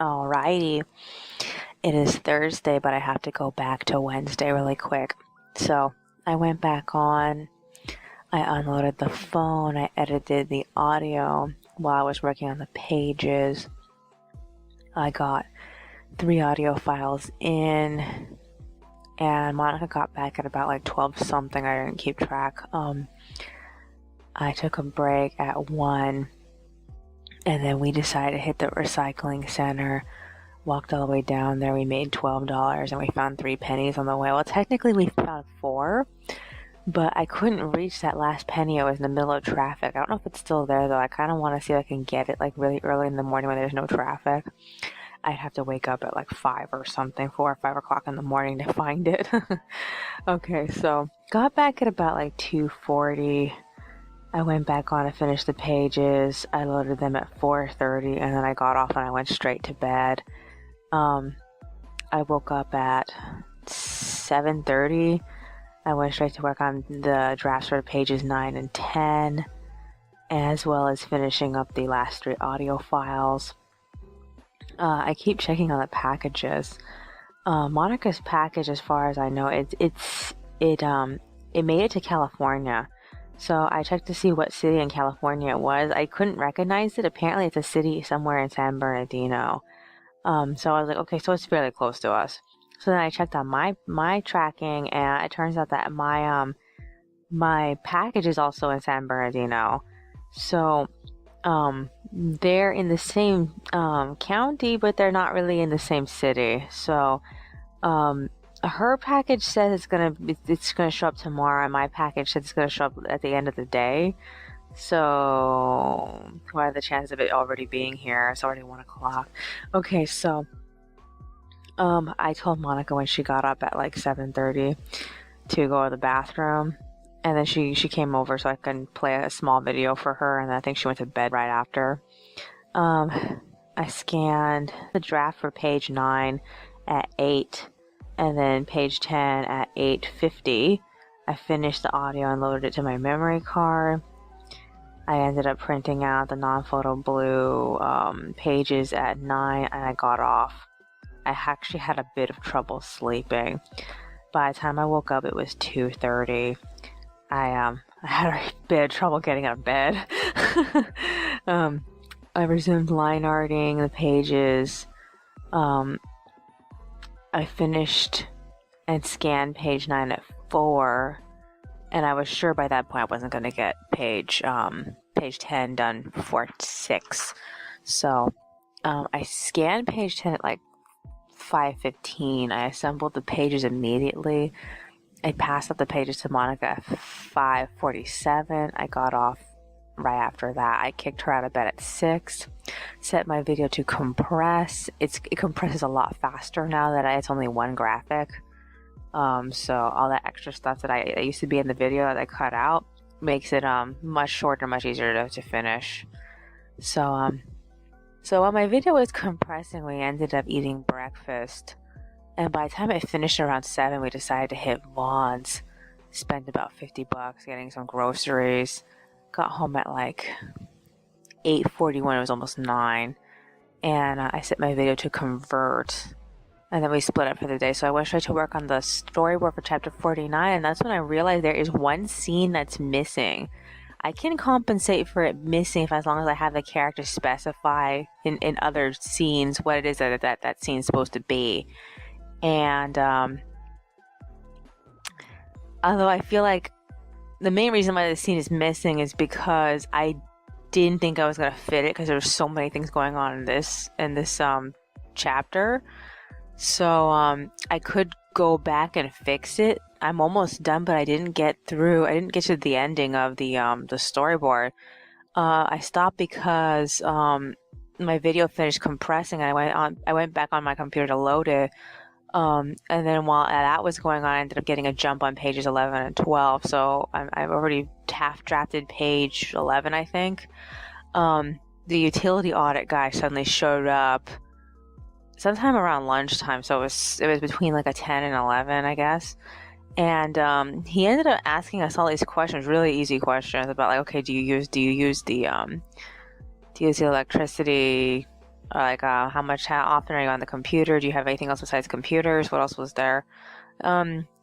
Alrighty, it is Thursday, but I have to go back to Wednesday really quick. So I went back on, I unloaded the phone, I edited the audio while I was working on the pages. I got 3 audio files in, and Monica got back at about like 12 something. I didn't keep track. I took a break at 1, and then we decided to hit the recycling center. Walked all the way down there. We made $12 and we found 3 pennies on the way. Well, technically we found 4, but I couldn't reach that last penny. I was in the middle of traffic. I don't know if it's still there though. I kind of want to see if I can get it like really early in the morning when there's no traffic. I'd have to wake up at like 5 or something, 4 or 5 o'clock in the morning to find it. Okay, so got back at about like 2:40. I went back on to finish the pages. I loaded them at 4:30 and then I got off and I went straight to bed. I woke up at 7:30. I went straight to work on the drafts for pages 9 and 10, as well as finishing up the last 3 audio files. I keep checking on the packages. Monica's package, as far as I know, it made it to California. So I checked to see what city in California it was. I couldn't recognize it. Apparently it's a city somewhere in San Bernardino. So I was like, okay, so it's fairly close to us. So then I checked on my tracking, and it turns out that my package is also in San Bernardino. So they're in the same county, but they're not really in the same city. So her package says it's gonna show up tomorrow, and my package says it's gonna show up at the end of the day. So what are the chances of it already being here? It's already 1 o'clock. Okay, so I told Monica when she got up at like 7:30 to go to the bathroom, and then she came over so I can play a small video for her, and I think she went to bed right after. I scanned the draft for page 9 at 8, and then page 10 at 8:50. I finished the audio and loaded it to my memory card. I ended up printing out the non-photo blue pages at 9, and I got off. I actually had a bit of trouble sleeping. By the time I woke up, it was 2:30. I had a bit of trouble getting out of bed. I resumed line arting the pages. I finished and scanned page 9 at 4. And I was sure by that point I wasn't going to get page 10 done before 6. So I scanned page 10 at like 5:15. I assembled the pages immediately. I passed up the pages to Monica at 5:47. I got off right after that. I kicked her out of bed at 6. Set my video to compress. It compresses a lot faster now that it's only 1 graphic. So all that extra stuff that used to be in the video that I cut out makes it much shorter, much easier to finish. So while my video was compressing, we ended up eating breakfast, and by the time it finished around 7, we decided to hit Vaughn's. Spent about $50 getting some groceries. Got home at like 8:41. It was almost 9, and I set my video to convert. And then we split up for the day. So I went straight to work on the storyboard for chapter 49. And that's when I realized there is one scene that's missing. I can compensate for it missing as long as I have the character specify in other scenes what it is that scene's supposed to be. And although I feel like the main reason why the scene is missing is because I didn't think I was going to fit it because there were so many things going on in this chapter. So I could go back and fix it. I'm almost done, but I didn't get through. I didn't get to the ending of the storyboard. I stopped because my video finished compressing, and I went back on my computer to load it. And then while that was going on, I ended up getting a jump on pages 11 and 12. So I've already half drafted page 11, I think. The utility audit guy suddenly showed up sometime around lunchtime, so it was between like a 10 and 11, I guess. And he ended up asking us all these questions, really easy questions about like, okay, do you use the electricity Like, how often are you on the computer? Do you have anything else besides computers? What else was there?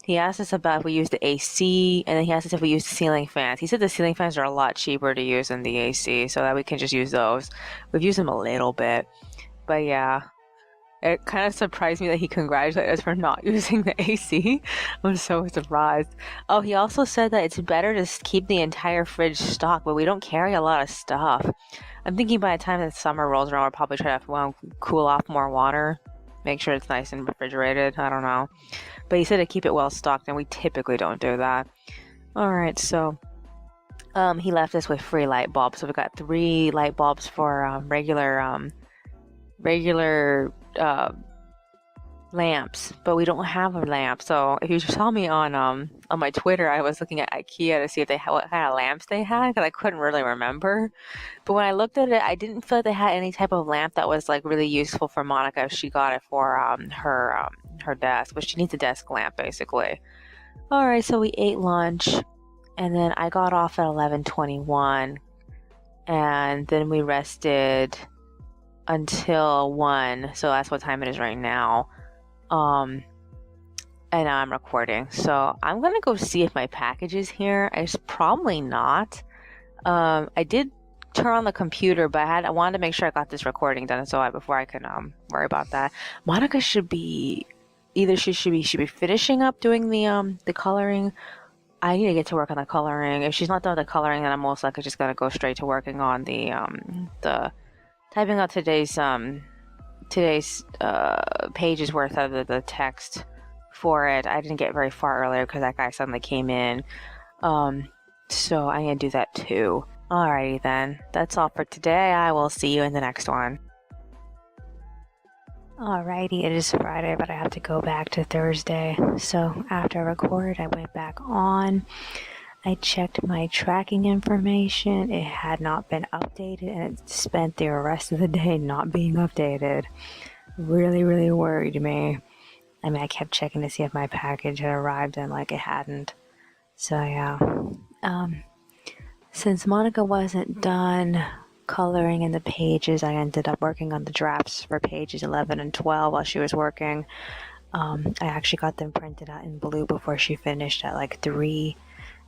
He asked us about if we use the AC, and then he asked us if we use the ceiling fans. He said the ceiling fans are a lot cheaper to use than the AC, so that we can just use those. We've used them a little bit, but yeah. It kind of surprised me that he congratulated us for not using the AC. I'm so surprised. Oh, he also said that it's better to keep the entire fridge stocked, but we don't carry a lot of stuff. I'm thinking by the time the summer rolls around, we'll probably try to cool off more water. Make sure it's nice and refrigerated. I don't know. But he said to keep it well stocked, and we typically don't do that. Alright, so he left us with free light bulbs. So we got 3 light bulbs for regular lamps, but we don't have a lamp. So if you saw me on my Twitter, I was looking at IKEA to see if they had what kind of lamps they had, because I couldn't really remember. But when I looked at it, I didn't feel like they had any type of lamp that was like really useful for Monica if she got it for her desk. But she needs a desk lamp basically. All right, so we ate lunch, and then I got off at 11:21, and then we rested until 1, so that's what time it is right now. And now I'm recording, so I'm gonna go see if my package is here. It's probably not. I did turn on the computer, but I wanted to make sure I got this recording done before I can worry about that. Monica should be finishing up doing the coloring. I need to get to work on the coloring. If she's not done with the coloring, then I'm most likely just gonna go straight to working on the typing out today's pages worth of the text for it. I didn't get very far earlier because that guy suddenly came in. So I'm gonna do that too. Alrighty then. That's all for today. I will see you in the next one. Alrighty, it is Friday, but I have to go back to Thursday. So after I recorded, I went back on. I checked my tracking information. It had not been updated, and it spent the rest of the day not being updated. Really, really worried me. I mean, I kept checking to see if my package had arrived, and like it hadn't. So yeah. Since Monica wasn't done coloring in the pages, I ended up working on the drafts for pages 11 and 12 while she was working. I actually got them printed out in blue before she finished at like 3.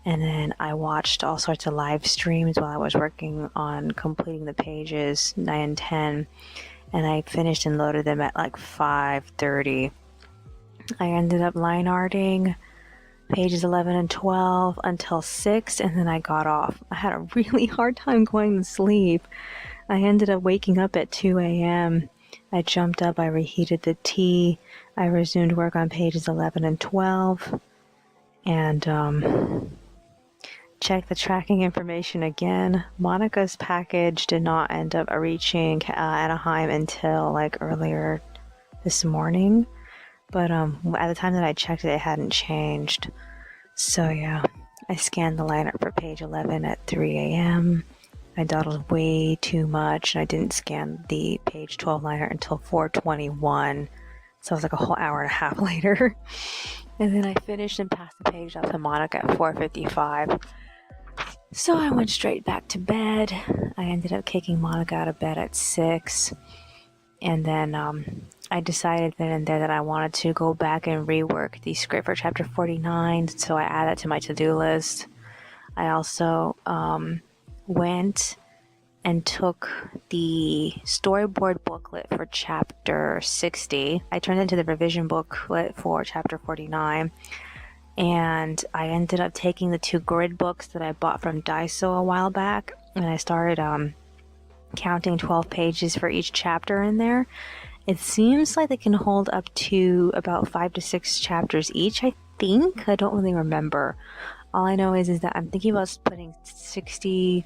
And then I watched all sorts of live streams while I was working on completing the pages 9 and 10. And I finished and loaded them at like 5:30. I ended up line arting pages 11 and 12 until 6, and then I got off. I had a really hard time going to sleep. I ended up waking up at 2 a.m. I jumped up, I reheated the tea. I resumed work on pages 11 and 12. And check the tracking information again. Monica's package did not end up reaching Anaheim until like earlier this morning, but at the time that I checked it, it hadn't changed. So yeah, I scanned the liner for page 11 at 3 a.m. I dawdled way too much, and I didn't scan the page 12 liner until 4:21, so it was like a whole hour and a half later. And then I finished and passed the page up to Monica at 4:55. So I went straight back to bed. I ended up kicking Monica out of bed at 6. And then I decided then and there that I wanted to go back and rework the script for chapter 49. So I added that to my to-do list. I also went and took the storyboard booklet for chapter 60. I turned into the revision booklet for chapter 49. And I ended up taking the 2 grid books that I bought from Daiso a while back, and I started counting 12 pages for each chapter in there. It seems like they can hold up to about 5 to 6 chapters each, I think. I don't really remember. All I know is that I'm thinking about putting 60,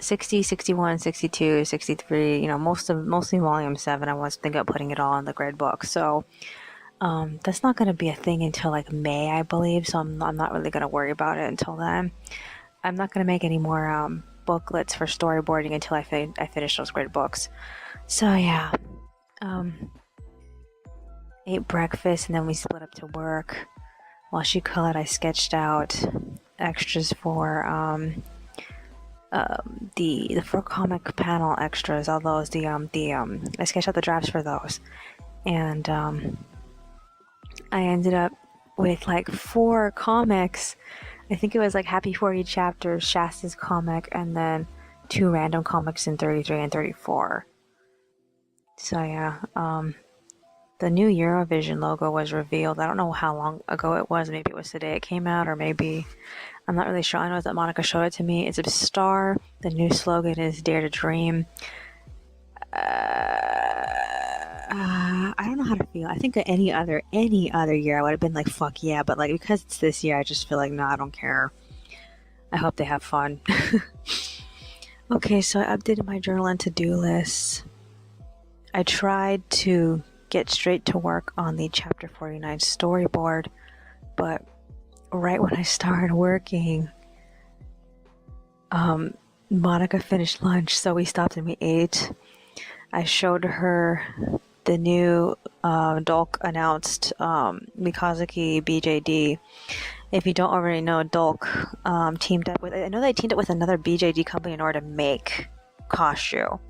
61, 62, 63, mostly volume 7. I was thinking of putting it all in the grid book. So that's not going to be a thing until like May, I believe, so I'm not really going to worry about it until then. I'm not going to make any more booklets for storyboarding until I finish those grid books. So yeah, ate breakfast, and then we split up to work. While she colored, I sketched out extras for the 4 comic panel extras, all those, I sketched out the drafts for those, and I ended up with like 4 comics. I think it was like Happy 40 Chapters, Shasta's comic, and then 2 random comics in 33 and 34. So yeah, the new Eurovision logo was revealed. I don't know how long ago it was. Maybe it was today it came out, or maybe, I'm not really sure. I know that Monica showed it to me. It's a star. The new slogan is Dare to Dream. I don't know how to feel. I think any other year I would have been like, fuck yeah, but like because it's this year, I just feel like, nah, I don't care. I hope they have fun. Okay, so I updated my journal and to-do lists. I tried to get straight to work on the chapter 49 storyboard, but right when I started working, Monica finished lunch, so we stopped and we ate. I showed her the new Dolk announced Mikazuki BJD. If you don't already know, Dolk teamed up with, I know they teamed up with another BJD company in order to make Kashu.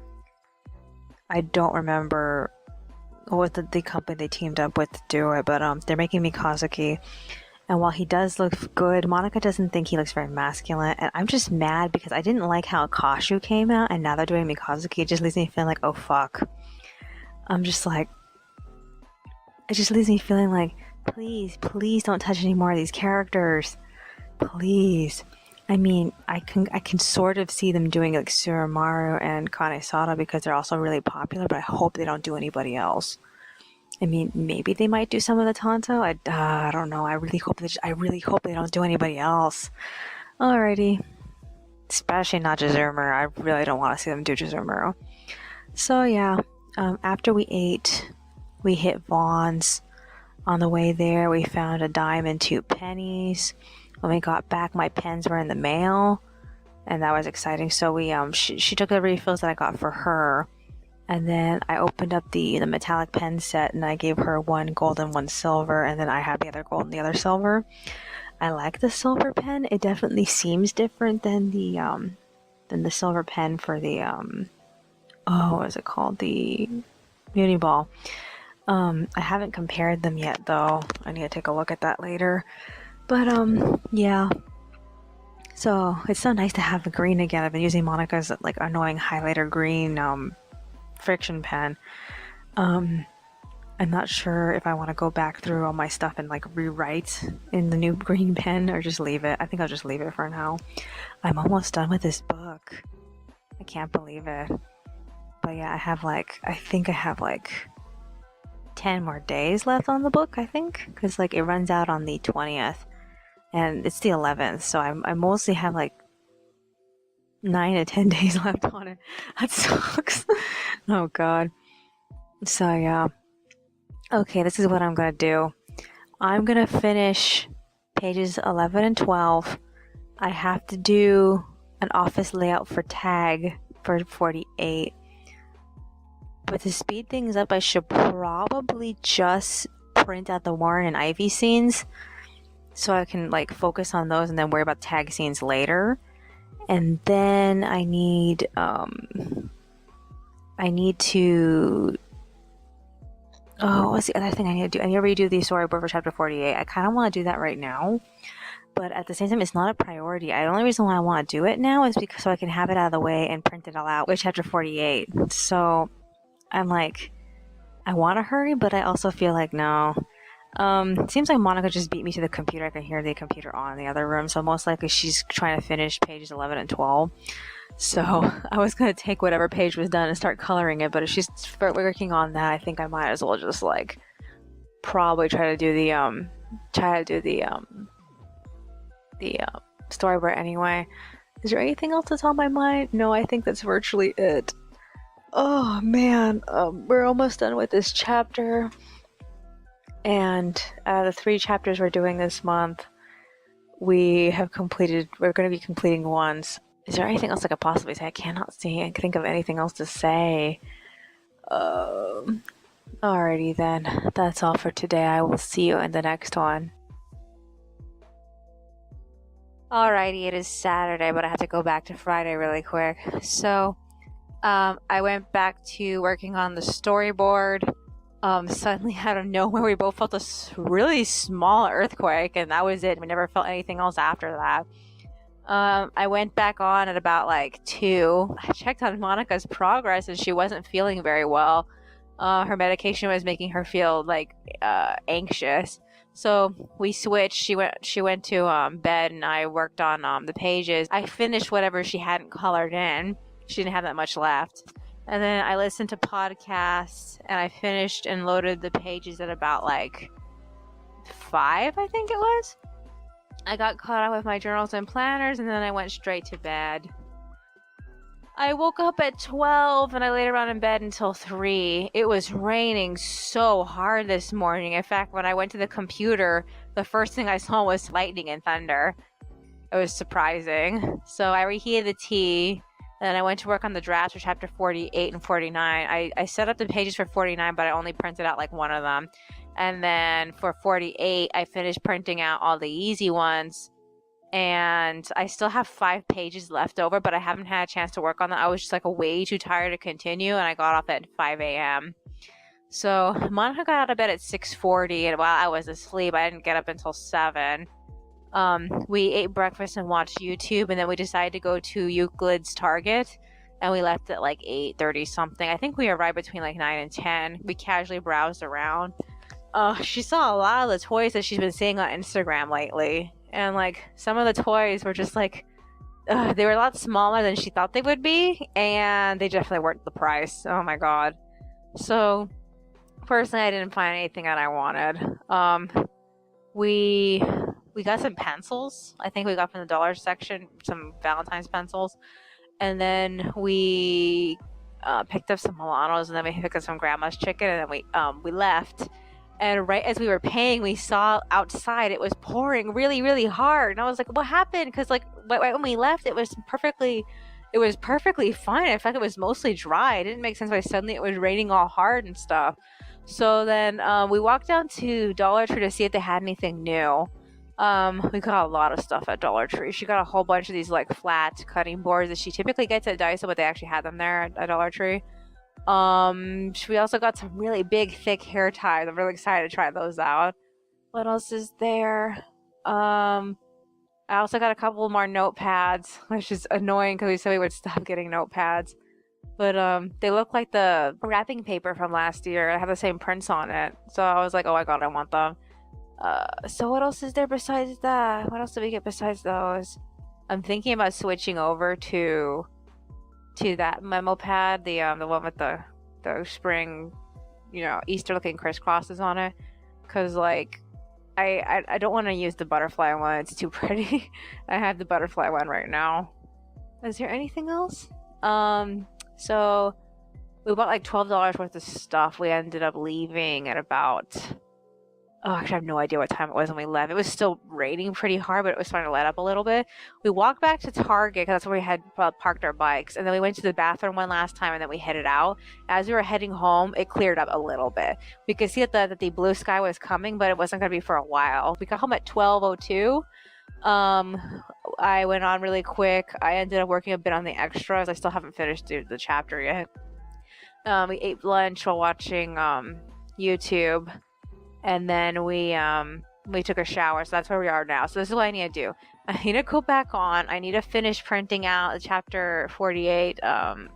I don't remember what the company they teamed up with to do it, but they're making Mikazuki. And while he does look good, Monica doesn't think he looks very masculine. And I'm just mad because I didn't like how Kashu came out, and now they're doing Mikazuki. It just leaves me feeling like, oh fuck. I'm just like, it just leaves me feeling like, please don't touch any more of these characters. Please. I mean, I can sort of see them doing like Suramaru and Kanesada because they're also really popular, but I hope they don't do anybody else. I mean, maybe they might do some of the Tonto. I don't know. I really hope they don't do anybody else. Alrighty. Especially not Jizurumuru. I really don't want to see them do Jizurumuru. So yeah, after we ate, we hit Vaughn's. On the way there, we found a dime and 2 pennies. When we got back, my pens were in the mail, and that was exciting. So we she took the refills that I got for her. And then I opened up the metallic pen set, and I gave her 1 gold and 1 silver, and then I had the other gold and the other silver. I like the silver pen. It definitely seems different than the silver pen for the what is it called? The Uni Ball. I haven't compared them yet though. I need to take a look at that later. But yeah. So it's so nice to have the green again. I've been using Monica's like annoying highlighter green friction pen. I'm not sure if I want to go back through all my stuff and like rewrite in the new green pen or just leave it. I think I'll just leave it for now. I'm almost done with this book. I can't believe it. But yeah, I think I have like 10 more days left on the book, I think, because like it runs out on the 20th and it's the 11th, so I mostly have like 9 to 10 days left on it. That sucks. Oh god. So yeah, okay, this is what I'm gonna do. I'm gonna finish pages 11 and 12. I have to do an office layout for tag for 48. But to speed things up, I should probably just print out the Warren and Ivy scenes so I can like focus on those and then worry about tag scenes later. And then I need to what's the other thing I need to do? I need to redo the storyboard for chapter 48. I kind of want to do that right now, but at the same time, it's not a priority. The only reason why I want to do it now is because so I can have it out of the way and print it all out with chapter 48. So I'm like, I want to hurry, but I also feel like no. Seems like Monica just beat me to the computer. I can hear the computer on in the other room, so most likely she's trying to finish pages 11 and 12. So I was going to take whatever page was done and start coloring it, but if she's working on that, I think I might as well just like probably try to do the storyboard anyway. Is there anything else that's on my mind? No, I think that's virtually it. Oh man, we're almost done with this chapter, and the 3 chapters we're doing this month, we're going to be completing once. Is there anything else I could possibly say? I cannot think of anything else to say. Alrighty then, that's all for today. I will see you in the next one. Alrighty, it is Saturday, but I have to go back to Friday really quick. So, I went back to working on the storyboard. Suddenly out of nowhere, we both felt a really small earthquake, and that was it. We never felt anything else after that. I went back on at about like 2. I checked on Monica's progress, and she wasn't feeling very well. Her medication was making her feel like anxious. So we switched. She went to bed, and I worked on the pages. I finished whatever she hadn't colored in. She didn't have that much left. And then I listened to podcasts, and I finished and loaded the pages at about like 5, I think it was. I got caught up with my journals and planners, and then I went straight to bed. I woke up at 12 and I laid around in bed until 3. It was raining so hard this morning. In fact, when I went to the computer, the first thing I saw was lightning and thunder. It was surprising. So I reheated the tea, and then I went to work on the drafts for chapter 48 and 49. I set up the pages for 49, but I only printed out like one of them. And then for 48, I finished printing out all the easy ones. And I still have 5 pages left over, but I haven't had a chance to work on them. I was just like way too tired to continue, and I got off at 5 a.m. So Monica got out of bed at 6:40, and while I was asleep, I didn't get up until 7. We ate breakfast and watched YouTube, and then we decided to go to Euclid's Target, and we left at like 8:30 something. I think we arrived between like 9 and 10. We casually browsed around. She saw a lot of the toys that she's been seeing on Instagram lately. And, like, some of the toys were just, like, they were a lot smaller than she thought they would be. And they definitely weren't the price. Oh, my God. So, personally, I didn't find anything that I wanted. We got some pencils. I think we got from the dollar section some Valentine's pencils. And then we picked up some Milanos. And then we picked up some Grandma's chicken. And then we left. And right as we were paying, we saw outside it was pouring really, really hard. And I was like, what happened? Because like right when we left, it was perfectly fine. In fact, it was mostly dry. It didn't make sense why suddenly it was raining all hard and stuff. So then we walked down to Dollar Tree to see if they had anything new. We got a lot of stuff at Dollar Tree. She got a whole bunch of these like flat cutting boards that she typically gets at Daiso, but they actually had them there at Dollar Tree. We also got some really big, thick hair ties. I'm really excited to try those out. What else is there? I also got a couple more notepads, which is annoying because we said we would stop getting notepads. But, they look like the wrapping paper from last year. I have the same prints on it. So I was like, oh my god, I want them. So what else is there besides that? What else did we get besides those? I'm thinking about switching over to that memo pad, the one with the spring, Easter looking crisscrosses on it, because like I don't want to use the butterfly one. It's too pretty. I have the butterfly one right now. Is there anything else? So we bought like $12 worth of stuff. We ended up leaving at about actually, I have no idea what time it was when we left. It was still raining pretty hard, but it was starting to let up a little bit. We walked back to Target because that's where we had parked our bikes. And then we went to the bathroom one last time, and then we headed out. As we were heading home, it cleared up a little bit. We could see that the blue sky was coming, but it wasn't going to be for a while. We got home at 12:02. I went on really quick. I ended up working a bit on the extras. I still haven't finished the chapter yet. We ate lunch while watching YouTube. And then we took a shower, so that's where we are now. So this is what I need to do. I need to go back on. I need to finish printing out the chapter 48 of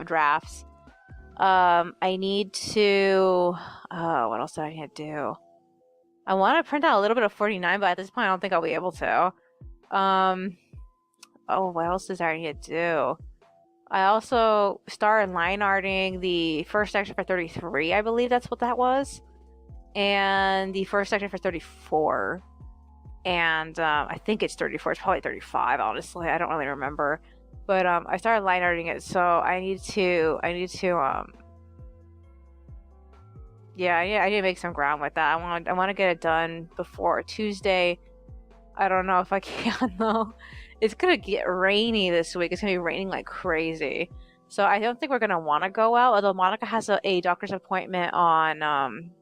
drafts. I need to... what else do I need to do? I want to print out a little bit of 49, but at this point I don't think I'll be able to. What else does I need to do? I also started line arting the first section for 33. I believe that's what that was. And the first section for 34, and I think it's 34. It's probably 35. Honestly, I don't really remember. But I started line arting it, so I need to I need to make some ground with that. I want to get it done before Tuesday. I don't know if I can though. It's gonna get rainy this week. It's gonna be raining like crazy. So I don't think we're gonna want to go out. Although Monica has a doctor's appointment on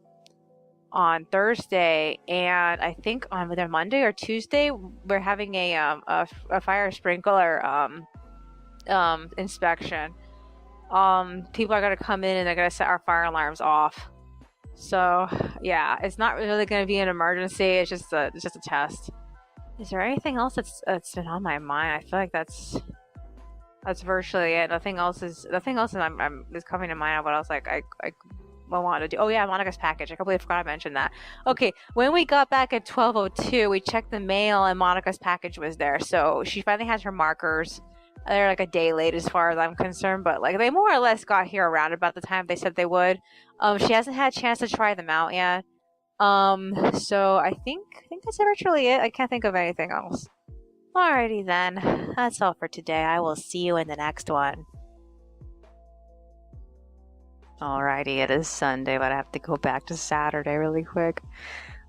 on Thursday, and I think on either Monday or Tuesday we're having a fire sprinkler inspection. People are gonna come in and they're gonna set our fire alarms off. So yeah, it's not really gonna be an emergency. It's just a test. Is there anything else that's been on my mind? I feel like that's virtually it. Nothing else is coming to mind. What else I wanted to do? Oh yeah, Monica's package. I completely forgot to mention that. Okay, when we got back at 12:02, we checked the mail and Monica's package was there. So she finally has her markers. They're like a day late as far as I'm concerned, but like they more or less got here around about the time they said they would. She hasn't had a chance to try them out yet. So I think that's virtually it. I can't think of anything else. Alrighty then. That's all for today. I will see you in the next one. Alrighty, it is Sunday, but I have to go back to Saturday really quick.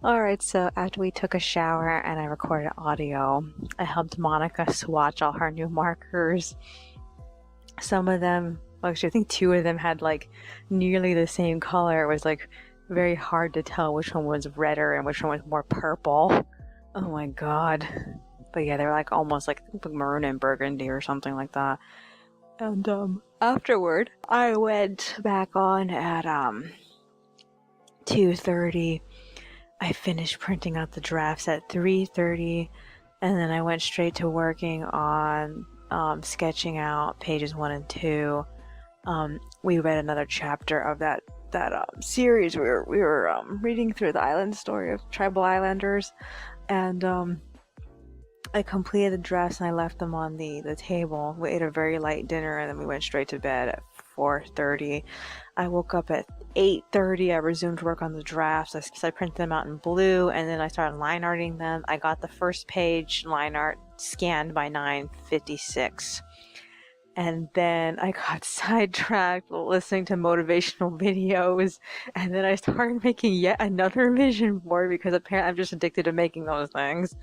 Alright, so after we took a shower and I recorded audio, I helped Monica swatch all her new markers. Some of them, actually I think 2 of them had like nearly the same color. It was like very hard to tell which one was redder and which one was more purple. Oh my god. But yeah, they were like almost like maroon and burgundy or something like that. And afterward, I went back on at 2:30. I finished printing out the drafts at 3:30, and then I went straight to working on sketching out pages 1 and 2. We read another chapter of that series. We were reading through the island story of tribal islanders, and I completed the drafts and I left them on the table. We ate a very light dinner and then we went straight to bed at 4:30. I woke up at 8:30. I resumed work on the drafts. I printed them out in blue and then I started line arting them. I got the first page line art scanned by 9:56. And then I got sidetracked listening to motivational videos, and then I started making yet another vision board because apparently I'm just addicted to making those things.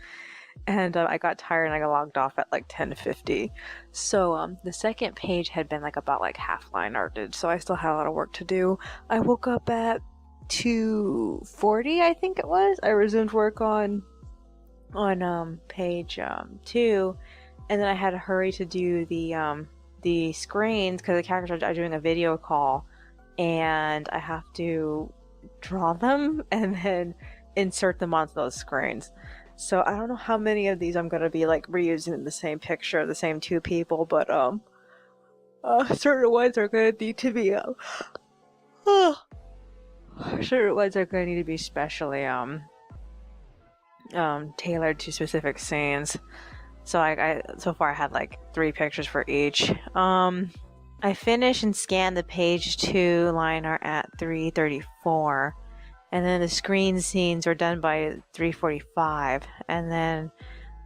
And I got tired and I got logged off at like 10:50. So the second page had been like about like half line arted, so I still had a lot of work to do. I woke up at 2:40, I think it was. I resumed work on page 2, and then I had to hurry to do the screens because the characters are doing a video call, and I have to draw them and then insert them onto those screens. So I don't know how many of these I'm gonna be like reusing the same picture, the same 2 people, but certain ones are gonna need to be certain ones are gonna need to be specially tailored to specific scenes. So I so far I had like 3 pictures for each. I finished and scanned the page 2 line art at 3:34. And then the screen scenes were done by 3:45, and then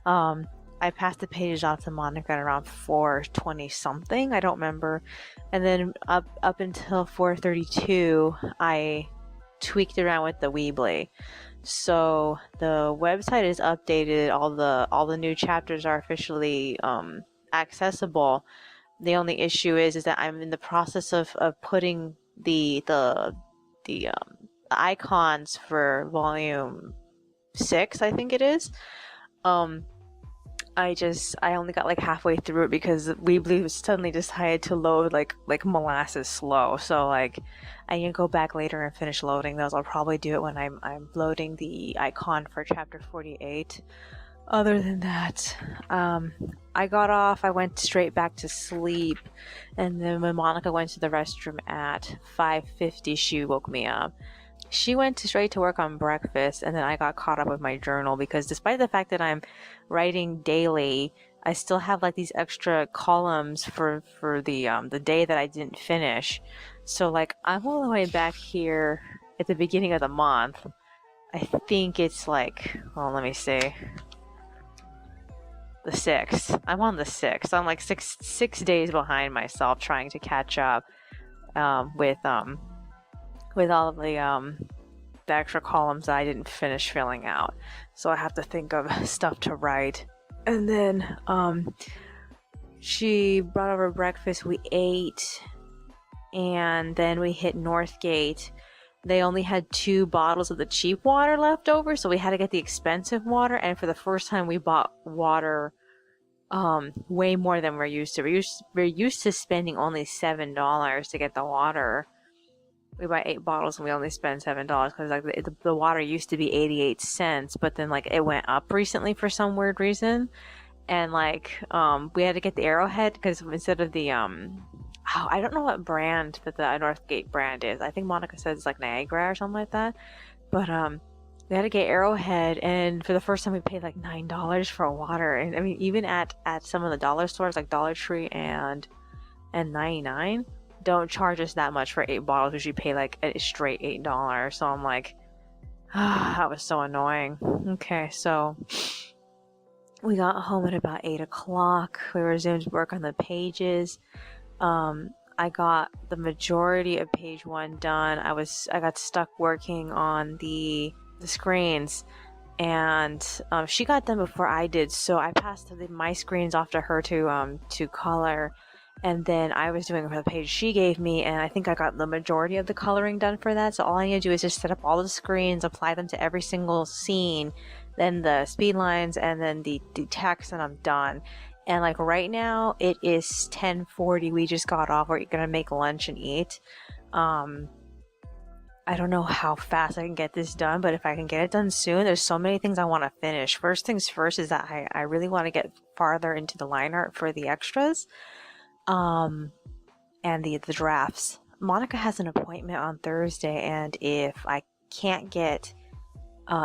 I passed the pages off to Monica at around 4:20 something. I don't remember. And then up until 4:32, I tweaked around with the Weebly. So the website is updated. All the new chapters are officially accessible. The only issue is that I'm in the process of putting the icons for volume 6, I think it is. I only got like halfway through it because Weebly suddenly decided to load like molasses slow. So like I need to go back later and finish loading those. I'll probably do it when I'm loading the icon for chapter 48. Other than that, I got off, I went straight back to sleep, and then when Monica went to the restroom at 5:50, she woke me up. She went straight to work on breakfast, and then I got caught up with my journal because despite the fact that I'm writing daily, I still have like these extra columns for the day that I didn't finish. So like I'm all the way back here at the beginning of the month. I think it's like, well, let me see. The 6th. I'm on the 6th. I'm like six days behind myself trying to catch up with all of the extra columns that I didn't finish filling out. So I have to think of stuff to write. And then she brought over breakfast, we ate, and then we hit Northgate, they only had 2 bottles of the cheap water left over, so we had to get the expensive water. And for the first time, we bought water way more than we're used to. We're used to spending only $7 to get the water. We buy 8 bottles and we only spend $7 because like the water used to be 88 cents, but then like it went up recently for some weird reason. And like we had to get the Arrowhead because instead of the I don't know what brand that the Northgate brand is. I think Monica said it's like Niagara or something like that. But we had to get Arrowhead, and for the first time we paid like $9 for water. And I mean, even at some of the dollar stores like Dollar Tree and 99 don't charge us that much for 8 bottles. We should pay like a straight $8. So I'm like, that was so annoying. Okay, so we got home at about 8 o'clock. We resumed work on the pages. I got the majority of page 1 done. I got stuck working on the screens, and she got them before I did, so I passed my screens off to her to color, and then I was doing for the page she gave me, and I think I got the majority of the coloring done for that. So all I need to do is just set up all the screens, apply them to every single scene, then the speed lines, and then the text, and I'm done. And like right now it is 10:40. We just got off. We're gonna make lunch and eat. I don't know how fast I can get this done, but if I can get it done soon, there's so many things I want to finish. First things first is that I really want to get farther into the line art for the extras, and the drafts. Monica has an appointment on Thursday, and if I can't get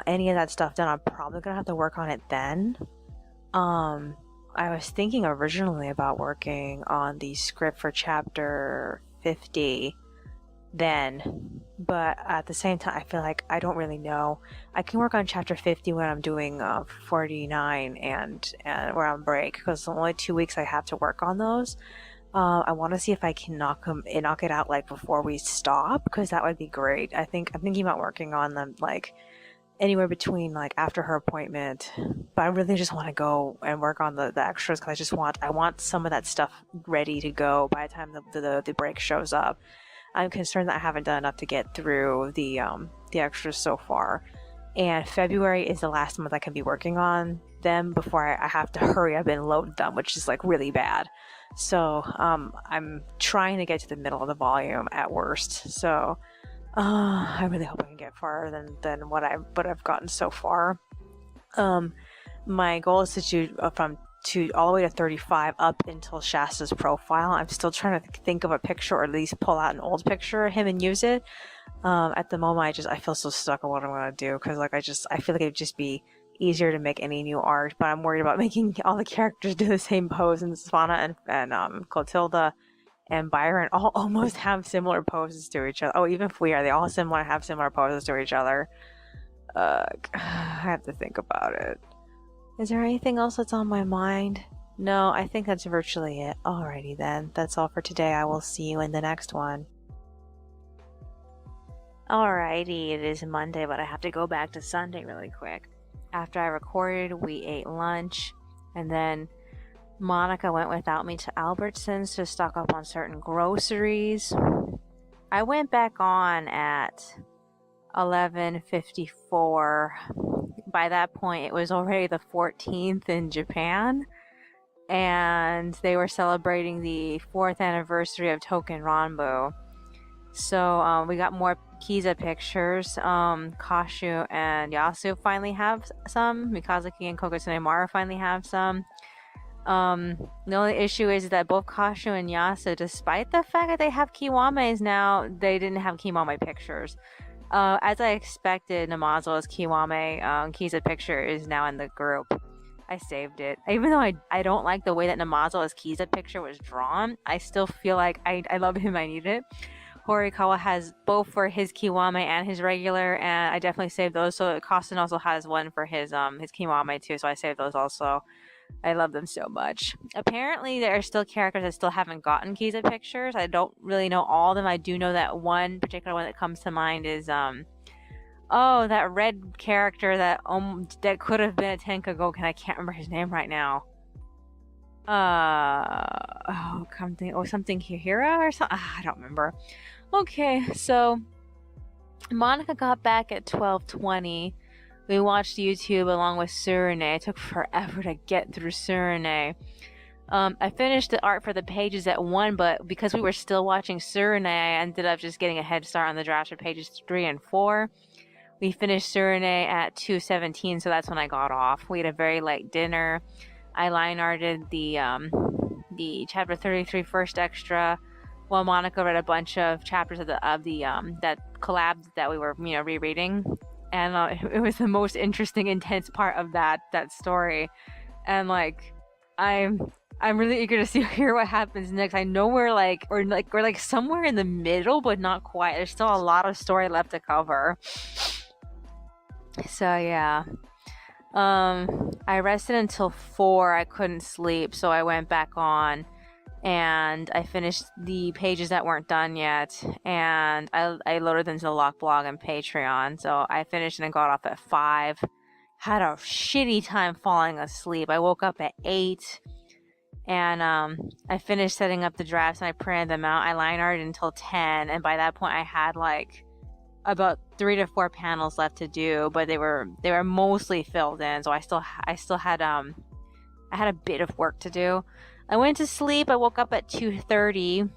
any of that stuff done, I'm probably gonna have to work on it then. I was thinking originally about working on the script for chapter 50 then, but at the same time I feel like I don't really know. I can work on chapter 50 when I'm doing 49 and we're on break, because only 2 weeks I have to work on those. I want to see if I can knock it out like before we stop, because that would be great. I'm thinking about working on them like anywhere between like after her appointment, but I really just want to go and work on the extras, because I want some of that stuff ready to go by the time the break shows up. I'm concerned that I haven't done enough to get through the extras so far, and February is the last month I can be working on them before I have to hurry up and load them, which is like really bad. So I'm trying to get to the middle of the volume at worst. So I really hope I can get farther than what I've gotten so far. My goal is to do from all the way to 35 up until Shasta's profile. I'm still trying to think of a picture, or at least pull out an old picture of him and use it. At the moment, I feel so stuck on what I'm gonna do, because like I feel like it'd just be easier to make any new art, but I'm worried about making all the characters do the same pose, and Svana and Clotilda and Byron all almost have similar poses to each other. Oh, even Fleer, they all have similar poses to each other. I have to think about it. Is there anything else that's on my mind? No, I think that's virtually it. Alrighty then, that's all for today. I will see you in the next one. Alrighty, it is Monday, but I have to go back to Sunday really quick. After I recorded, we ate lunch, and then Monica went without me to Albertsons to stock up on certain groceries. I went back on at 11:54. By that point, it was already the 14th in Japan, and they were celebrating the 4th anniversary of Token Ranbu. So we got more Kiza pictures. Kashu and Yasu finally have some. Mikazuki and Kokotsune Mara finally have some. The only issue is that both Kashu and Yasu, despite the fact that they have Kiwames now, they didn't have Kiwame pictures. As I expected, Namazo's Kiwame Kiza picture is now in the group. I saved it. Even though I don't like the way that Namazo's Kiza picture was drawn, I still feel like I love him, I need it. Horikawa has both for his Kiwame and his regular, and I definitely saved those. So Kostin also has one for his Kiwame too, so I saved those also. I love them so much. Apparently there are still characters that still haven't gotten Kiza pictures. I don't really know all of them. I do know that one particular one that comes to mind is that red character that could have been a Tenka Goken. I can't remember his name right now. Something Hihira or something. I don't remember. Okay, so Monica got back at 12:20. We watched YouTube along with Surene. It took forever to get through Surene. I finished the art for the pages at 1, but because we were still watching Surene, I ended up just getting a head start on the drafts for pages 3 and 4. We finished Surene at 2:17, so that's when I got off. We had a very late dinner. I line arted the chapter 33 first extra, while Monica read a bunch of chapters of that collab that we were rereading, and it was the most interesting, intense part of that story, and like I'm really eager to hear what happens next. I know we're somewhere in the middle, but not quite. There's still a lot of story left to cover. So yeah. I rested until 4. I couldn't sleep, so I went back on and I finished the pages that weren't done yet, and I loaded them to the Lock blog and Patreon. So I finished and I got off at 5. Had a shitty time falling asleep. I woke up at 8. And I finished setting up the drafts and I printed them out. I line arted until 10, and by that point I had like about 3 to 4 panels left to do, but they were mostly filled in, so I still had I had a bit of work to do. I went to sleep. I woke up at 2:30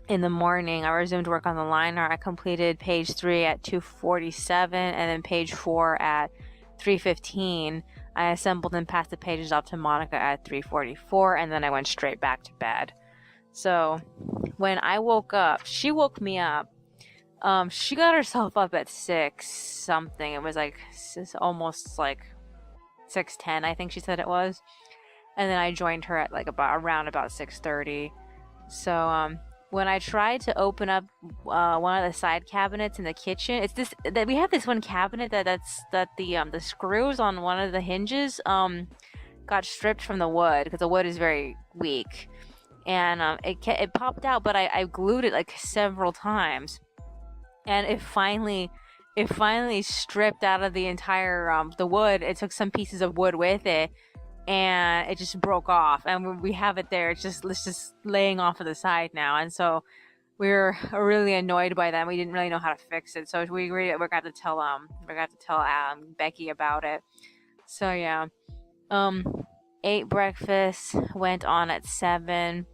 in the morning. I resumed work on the line art. I completed page 3 at 2:47 and then page 4 at 3:15. I assembled and passed the pages off to Monica at 3:44, and then I went straight back to bed. So when I woke up, she woke me up. She got herself up at 6 something. It was like almost like 6:10, I think she said it was. And then I joined her at like around 6:30. So when I tried to open up one of the side cabinets in the kitchen, it's this that we have this one cabinet that the screws on one of the hinges got stripped from the wood because the wood is very weak, and it popped out, but I glued it like several times, and it finally stripped out of the entire the wood. It took some pieces of wood with it, and it just broke off, and we have it there. It's just laying off to the side now, and so we were really annoyed by that. We didn't really know how to fix it, so we're going to tell Becky about it. So yeah, ate breakfast, went on at 7.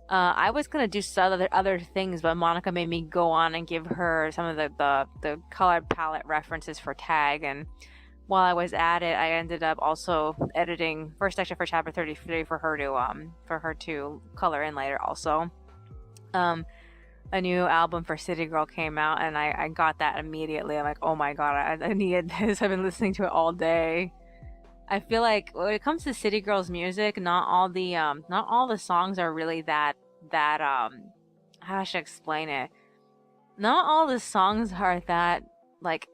I was gonna do some other things, but Monica made me go on and give her some of the color palette references for tag, and while I was at it, I ended up also editing first section for chapter 33 for her to color in later. Also, a new album for City Girl came out, and I got that immediately. I'm like, oh my god, I needed this. I've been listening to it all day. I feel like when it comes to City Girls music, not all the songs are really that how should I explain it? Not all the songs are that like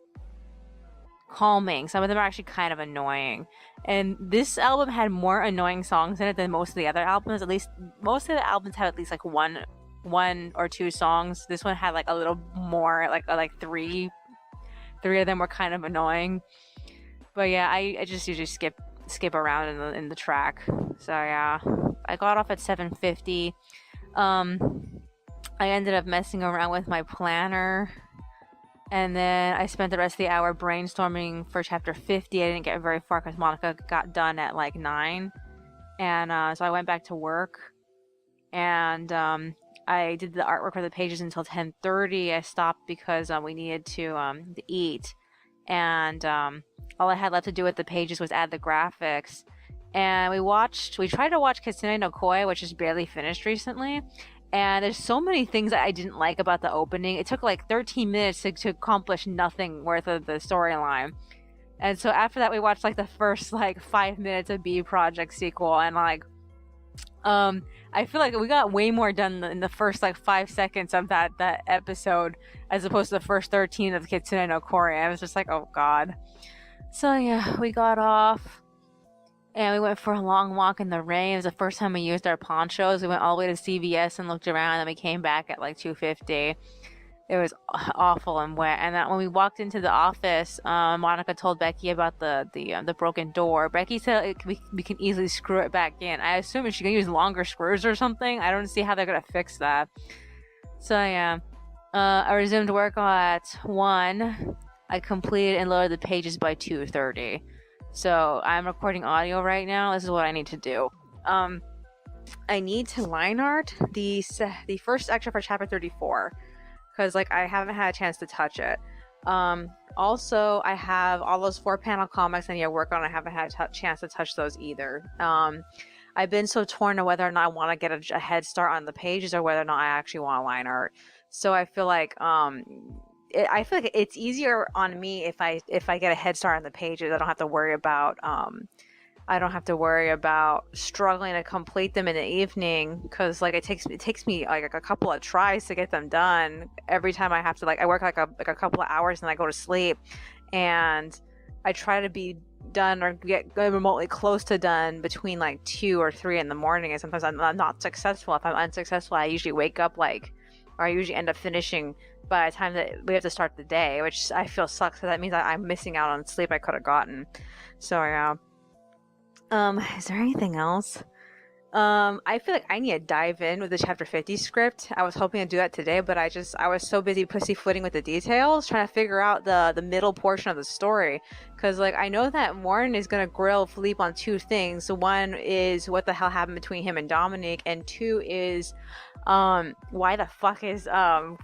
calming. Some of them are actually kind of annoying, and this album had more annoying songs in it than most of the other albums. At least most of the albums have at least like one or two songs. This one had like a little more, like three of them were kind of annoying. But yeah, I just usually skip around in the track. So yeah, I got off at 7:50. I ended up messing around with my planner, and then I spent the rest of the hour brainstorming for chapter 50. I didn't get very far because Monica got done at like 9, and so I went back to work, and I did the artwork for the pages until 10:30. I stopped because we needed to eat, and all I had left to do with the pages was add the graphics. And we tried to watch Kitsune no Koi, which is barely finished recently. And there's so many things that I didn't like about the opening. It took like 13 minutes to accomplish nothing worth of the storyline. And so after that, we watched like the first like 5 minutes of B Project sequel, and like I feel like we got way more done in the first like 5 seconds of that episode as opposed to the first 13 of Kitsune no Koi. I was just like, oh god. So yeah, we got off and we went for a long walk in the rain. It was the first time we used our ponchos. We went all the way to CVS and looked around, and then we came back at like 2:50. It was awful and wet. And then when we walked into the office, Monica told Becky about the broken door. Becky said we can easily screw it back in. I assume she can use longer screws or something. I don't see how they're gonna fix that. So yeah, I resumed work at 1. I completed and loaded the pages by 2:30. So I'm recording audio right now. This is what I need to do. I need to line art the first extra for chapter 34 because like I haven't had a chance to touch it. Also, I have all those 4-panel comics I need to work on. I haven't had a chance to touch those either. I've been so torn on whether or not I want to get a head start on the pages or whether or not I actually want to line art. So I feel like it's easier on me if I get a head start on the pages. I don't have to worry about struggling to complete them in the evening because like it takes me like a couple of tries to get them done. Every time I have to I work like a couple of hours and I go to sleep, and I try to be done or get remotely close to done between like 2 or 3 in the morning, and sometimes I'm not successful. If I'm unsuccessful, I usually wake up or I usually end up finishing by the time that we have to start the day, which I feel sucks. So that means I'm missing out on sleep I could have gotten. So yeah. Is there anything else? I feel like I need to dive in with the chapter 50 script. I was hoping to do that today, but I was so busy pussyfooting with the details, trying to figure out the middle portion of the story. Because, like, I know that Warren is going to grill Philippe on 2 things. So one is what the hell happened between him and Dominique, and 2 is, why the fuck is,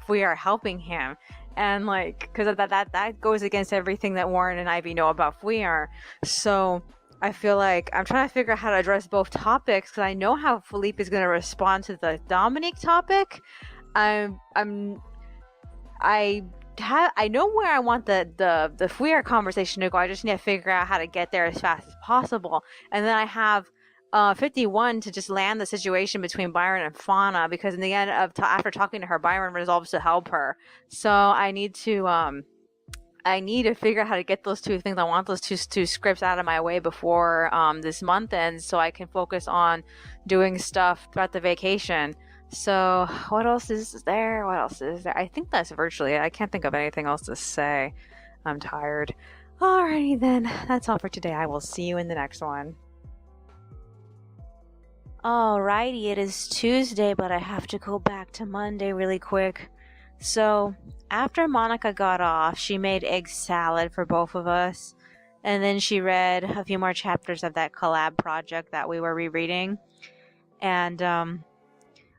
we are helping him. And, like, because that goes against everything that Warren and Ivy know about Fouillard. So I feel like I'm trying to figure out how to address both topics because I know how Philippe is going to respond to the Dominique topic. I know where I want the Fouillard conversation to go. I just need to figure out how to get there as fast as possible. And then I have 51 to just land the situation between Byron and Fauna, because in the end of after talking to her, Byron resolves to help her. So I need to figure out how to get those 2 things. I want those two scripts out of my way before this month ends, so I can focus on doing stuff throughout the vacation. So what else is there? I think that's virtually it. I can't think of anything else to say. I'm tired. Alrighty then. That's all for today. I will see you in the next one. Alrighty, it is Tuesday, but I have to go back to Monday really quick. So, after Monica got off, she made egg salad for both of us, and then she read a few more chapters of that collab project that we were rereading. And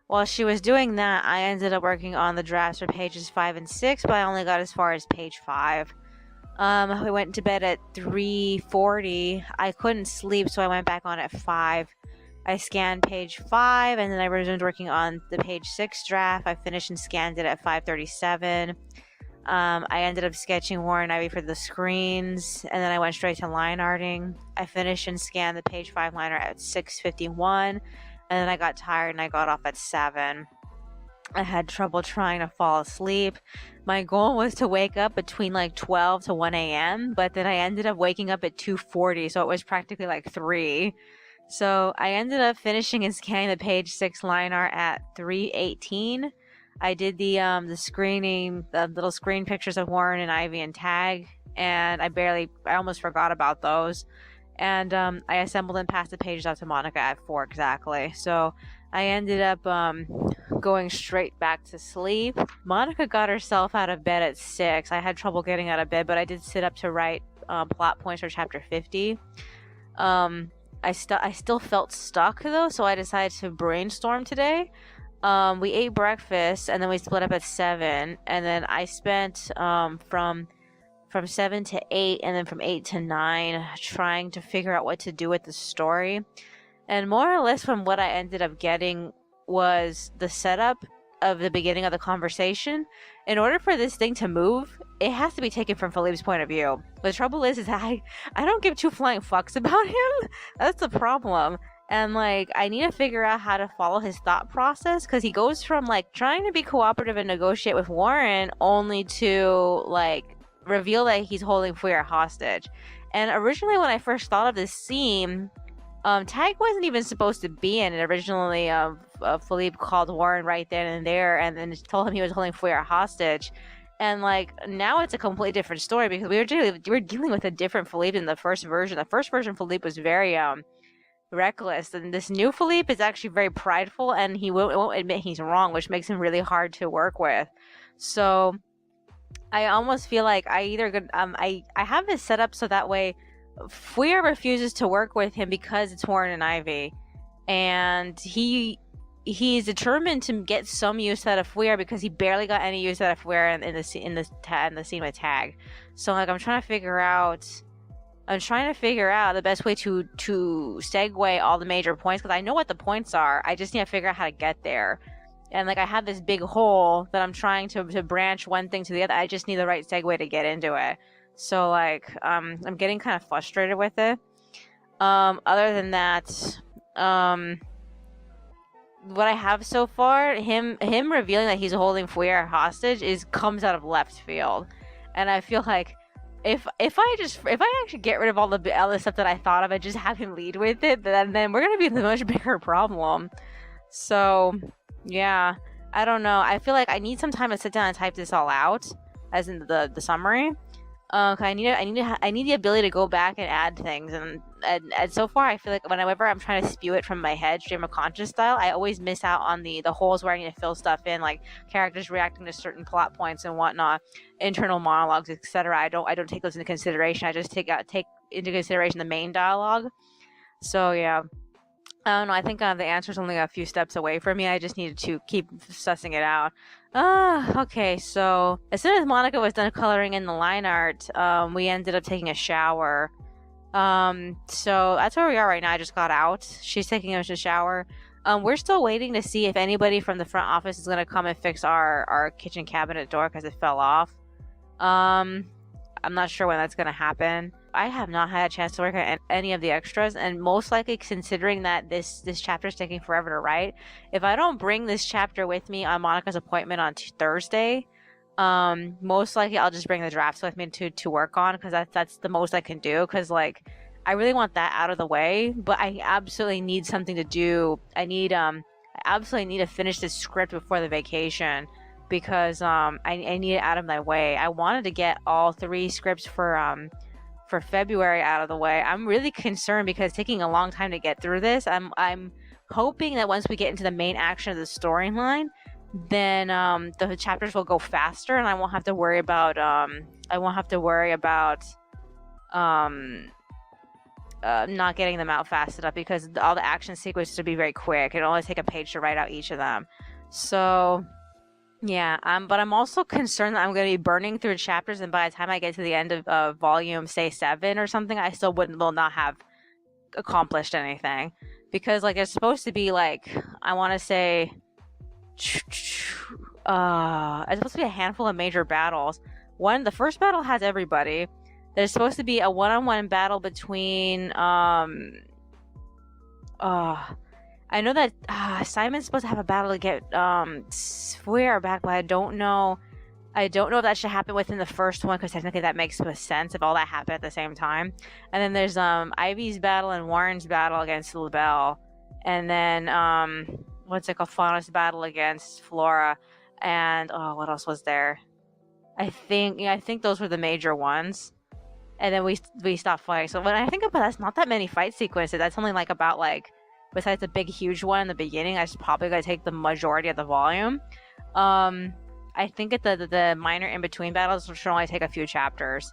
while she was doing that, I ended up working on the drafts for pages 5 and 6, but I only got as far as page 5. We went to bed at 3:40. I couldn't sleep, so I went back on at 5. I scanned page 5, and then I resumed working on the page 6 draft. I finished and scanned it at 5:37. I ended up sketching Warren Ivy for the screens, and then I went straight to line arting. I finished and scanned the page 5 liner at 6:51, and then I got tired and I got off at 7. I had trouble trying to fall asleep. My goal was to wake up between like 12 to 1 a.m., but then I ended up waking up at 2:40, so it was practically like 3. So I ended up finishing and scanning the page 6 liner at 3:18. I did the screening, the little screen pictures of Warren and Ivy and Tag, and I almost forgot about those. And I assembled and passed the pages out to Monica at 4 exactly. So I ended up going straight back to sleep. Monica got herself out of bed at 6. I had trouble getting out of bed, but I did sit up to write plot points for chapter 50. I still felt stuck though, so I decided to brainstorm today. We ate breakfast and then we split up at 7, and then I spent from 7 to 8 and then from 8 to 9 trying to figure out what to do with the story. And more or less from what I ended up getting was the setup of the beginning of the conversation. In order for this thing to move, it has to be taken from Philippe's point of view. The trouble is that I don't give 2 flying fucks about him. That's the problem. And like, I need to figure out how to follow his thought process, because he goes from like trying to be cooperative and negotiate with Warren only to like reveal that he's holding Fouillard hostage. And originally when I first thought of this scene, Tag wasn't even supposed to be in it. Originally, Philippe called Warren right then and there and then told him he was holding Fouillard hostage. And like, now it's a completely different story, because we were dealing with a different Philippe in the first version. The first version, Philippe was very reckless, and this new Philippe is actually very prideful, and he won't admit he's wrong, which makes him really hard to work with. So I almost feel like I have this set up so that way Fuya refuses to work with him because it's Warren and Ivy, and he's determined to get some use out of Fuya because he barely got any use out of Fuya in the scene with Tag. So like I'm trying to figure out the best way to segue all the major points, because I know what the points are. I just need to figure out how to get there. And like I have this big hole that I'm trying to branch one thing to the other. I just need the right segue to get into it. So like I'm getting kind of frustrated with it. Other than that, what I have so far, him revealing that he's holding Fuya hostage comes out of left field, and I feel like if I actually get rid of all the stuff that I thought of and just have him lead with it, then we're gonna be in a much bigger problem. So yeah, I don't know. I feel like I need some time to sit down and type this all out, as in the summary. I need the ability to go back and add things, and so far I feel like whenever I'm trying to spew it from my head, stream of conscious style, I always miss out on the holes where I need to fill stuff in, like characters reacting to certain plot points and whatnot, internal monologues, etc. I don't take those into consideration. I just take into consideration the main dialogue. So yeah. I don't know. I think the answer's only a few steps away from me. I just needed to keep sussing it out. Okay. So as soon as Monica was done coloring in the line art, we ended up taking a shower. So that's where we are right now. I just got out. She's taking a shower. We're still waiting to see if anybody from the front office is gonna come and fix our kitchen cabinet door because it fell off. I'm not sure when that's gonna happen. I have not had a chance to work on any of the extras, and most likely, considering that this chapter is taking forever to write, if I don't bring this chapter with me on Monica's appointment on Thursday, most likely I'll just bring the drafts with me to work on, because that's the most I can do, because like I really want that out of the way, but I absolutely need something to do. I absolutely need to finish this script before the vacation, because I need it out of my way. I wanted to get all 3 scripts for February out of the way. I'm really concerned because it's taking a long time to get through this. I'm hoping that once we get into the main action of the storyline, then the chapters will go faster, and I won't have to worry about not getting them out fast enough, because all the action sequences would be very quick. It'll only take a page to write out each of them. So yeah, but I'm also concerned that I'm going to be burning through chapters, and by the time I get to the end of volume, say 7 or something, I still will not have accomplished anything, because like it's supposed to be like, I want to say, it's supposed to be a handful of major battles. The first battle has everybody. There's supposed to be a one-on-one battle between I know that Simon's supposed to have a battle to get Fuya back, but I don't know if that should happen within the first one, because technically that makes sense if all that happened at the same time. And then there's Ivy's battle and Warren's battle against LaBelle, and then Faunus' battle against Flora, and what else was there? I think those were the major ones. And then we stopped fighting. So when I think about it, that's not that many fight sequences. That's only like about like, besides the big huge one in the beginning, that's probably gonna take the majority of the volume. I think the minor in between battles should only take a few chapters.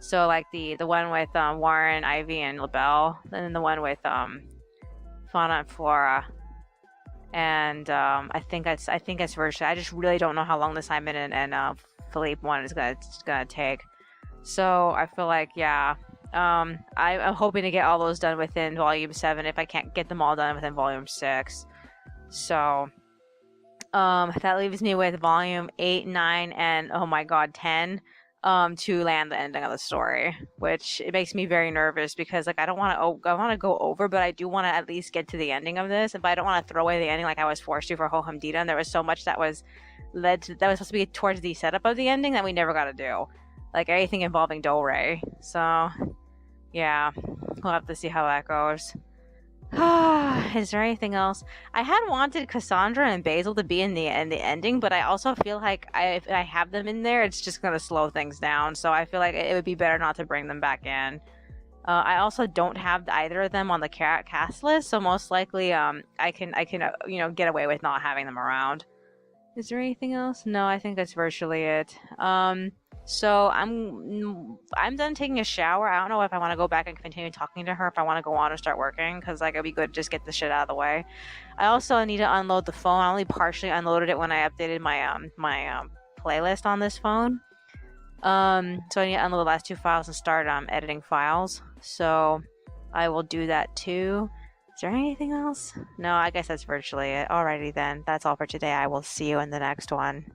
So like the one with Warren, Ivy, and LaBelle, and then the one with Fauna and Flora. And I think it's virtually. I just really don't know how long the Simon and Philippe one is gonna take. So I feel like, yeah, I'm hoping to get all those done within volume 7 if I can't get them all done within volume 6. So that leaves me with volume 8, 9, and oh my god, 10 to land the ending of the story, which it makes me very nervous, because like I want to go over, but I do want to at least get to the ending of this. If I don't want to throw away the ending like I was forced to for Hohem Dita, and there was so much that was supposed to be towards the setup of the ending that we never got to do. Like anything involving Dore. So, yeah, we'll have to see how that goes. Is there anything else? I had wanted Cassandra and Basil to be in the ending, but I also feel like if I have them in there, it's just gonna slow things down. So I feel like it would be better not to bring them back in. I also don't have either of them on the cast list, so most likely I can get away with not having them around. Is there anything else? No, I think that's virtually it. So I'm done taking a shower. I don't know if I want to go back and continue talking to her, if I want to go on or start working, because like it'd be good to just get the shit out of the way. I also need to unload the phone. I only partially unloaded it when I updated my playlist on this phone. So I need to unload the last two files and start editing files. So I will do that too. Is there anything else? No, I guess that's virtually it. Alrighty then. That's all for today. I will see you in the next one.